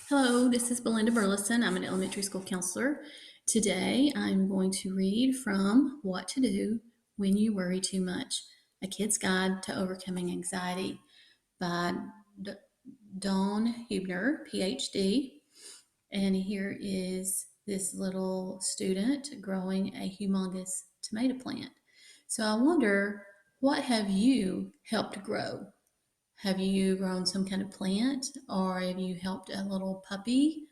Hello, this is Belinda Burleson. I'm an elementary school counselor. Today I'm going to read from What to Do When You Worry Too Much, A Kid's Guide to Overcoming Anxiety by D- Dawn Huebner, Ph.D. And here is this little student growing a humongous tomato plant. So I wonder, what have you helped grow? Have you grown some kind of plant or have you helped a little puppy?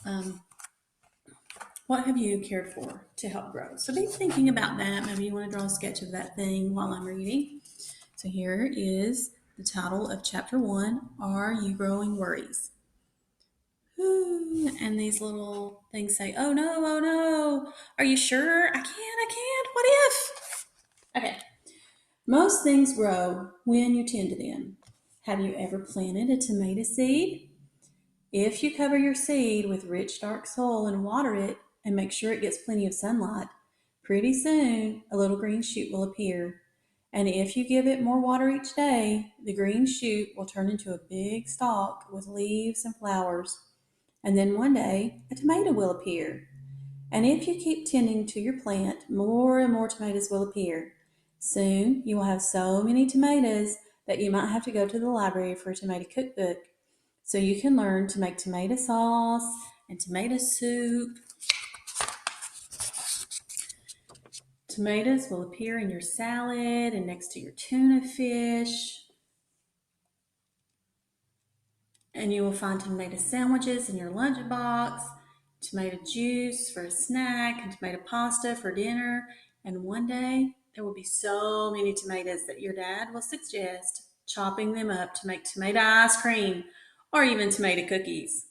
Um, what have you cared for to help grow? So be thinking about that. Maybe you want to draw a sketch of that thing while I'm reading. So here is the title of chapter 1, Are You Growing Worries? And these little things say, oh no, oh no. Are you sure? I can't. What if? Okay. Most things grow when you tend to them. Have you ever planted a tomato seed? If you cover your seed with rich dark soil and water it and make sure it gets plenty of sunlight, pretty soon a little green shoot will appear. And if you give it more water each day, the green shoot will turn into a big stalk with leaves and flowers. And then one day, a tomato will appear. And if you keep tending to your plant, more and more tomatoes will appear. Soon, you will have so many tomatoes that you might have to go to the library for a tomato cookbook so you can learn to make tomato sauce and tomato soup. Tomatoes will appear in your salad and next to your tuna fish. And you will find tomato sandwiches in your lunchbox, tomato juice for a snack, and tomato pasta for dinner. And one day, there will be so many tomatoes that your dad will suggest chopping them up to make tomato ice cream or even tomato cookies.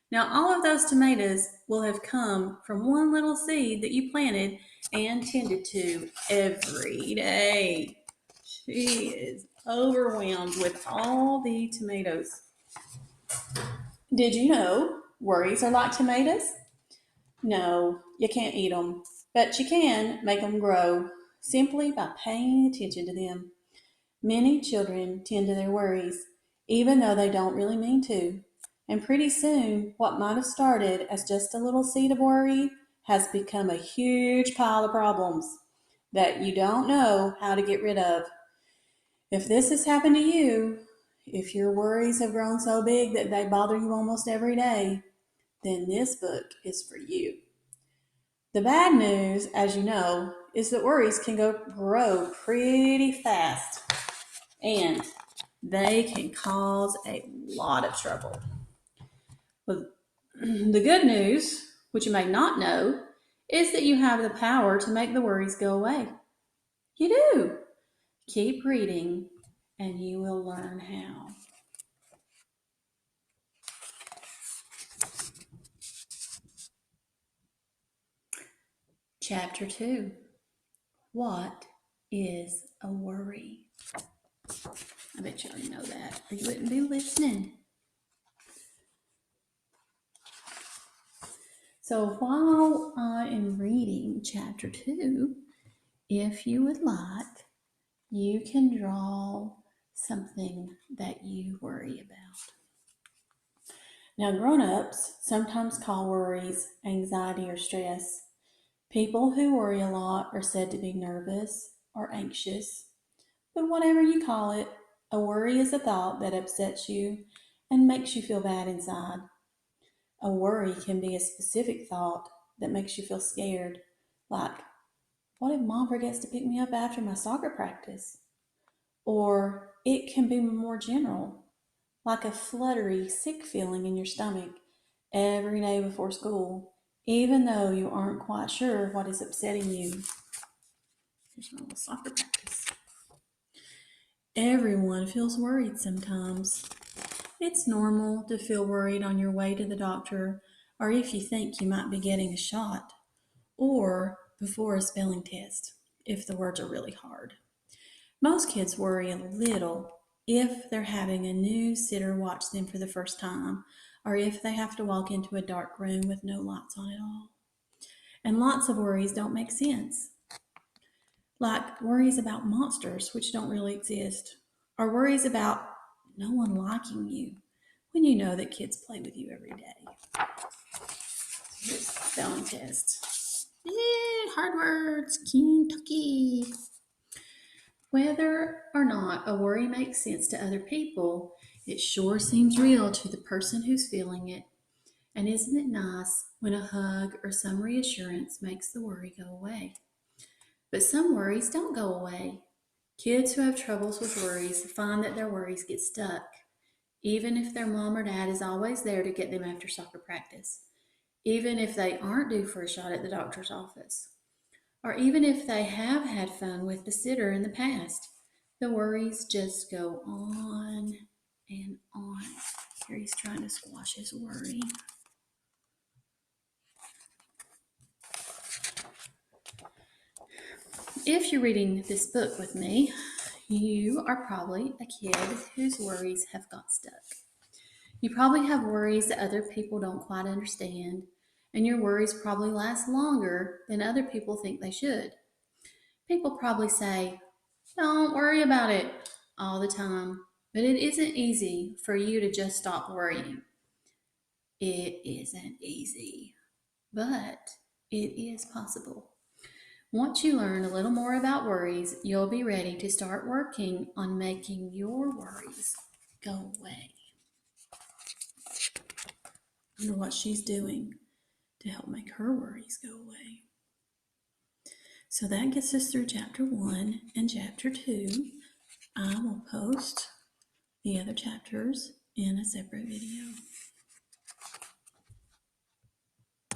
Now, all of those tomatoes will have come from one little seed that you planted and tended to every day. She is overwhelmed with all the tomatoes. Did you know worries are like tomatoes? No, you can't eat them, but you can make them grow simply by paying attention to them. Many children tend to their worries, even though they don't really mean to. And pretty soon, what might have started as just a little seed of worry has become a huge pile of problems that you don't know how to get rid of. If this has happened to you, if your worries have grown so big that they bother you almost every day, then this book is for you. The bad news, as you know, is that worries can grow pretty fast and they can cause a lot of trouble. But the good news, which you may not know, is that you have the power to make the worries go away. You do. Keep reading and you will learn how. Chapter 2. What is a worry? I bet you already know that, or you wouldn't be listening. So while I am reading chapter 2, if you would like, you can draw something that you worry about. Now, grown-ups sometimes call worries anxiety or stress. People who worry a lot are said to be nervous or anxious. But whatever you call it, a worry is a thought that upsets you and makes you feel bad inside. A worry can be a specific thought that makes you feel scared, like, what if mom forgets to pick me up after my soccer practice? Or it can be more general, like a fluttery, sick feeling in your stomach every day before school, even though you aren't quite sure what is upsetting you. Here's my little soccer practice. Everyone feels worried sometimes. It's normal to feel worried on your way to the doctor or if you think you might be getting a shot or before a spelling test if the words are really hard. Most kids worry a little if they're having a new sitter watch them for the first time or if they have to walk into a dark room with no lights on at all. And lots of worries don't make sense, like worries about monsters which don't really exist or worries about no one liking you, when you know that kids play with you every day. Here's the spelling test. Hard words, Kentucky. Whether or not a worry makes sense to other people, it sure seems real to the person who's feeling it. And isn't it nice when a hug or some reassurance makes the worry go away? But some worries don't go away. Kids who have troubles with worries find that their worries get stuck, even if their mom or dad is always there to get them after soccer practice, even if they aren't due for a shot at the doctor's office, or even if they have had fun with the sitter in the past. The worries just go on and on. Here he's trying to squash his worry. If you're reading this book with me, you are probably a kid whose worries have got stuck. You probably have worries that other people don't quite understand, and your worries probably last longer than other people think they should. People probably say, "Don't worry about it," all the time, but it isn't easy for you to just stop worrying. It isn't easy, but it is possible. Once you learn a little more about worries, you'll be ready to start working on making your worries go away. I wonder what she's doing to help make her worries go away. So that gets us through chapter 1 and chapter 2. I will post the other chapters in a separate video.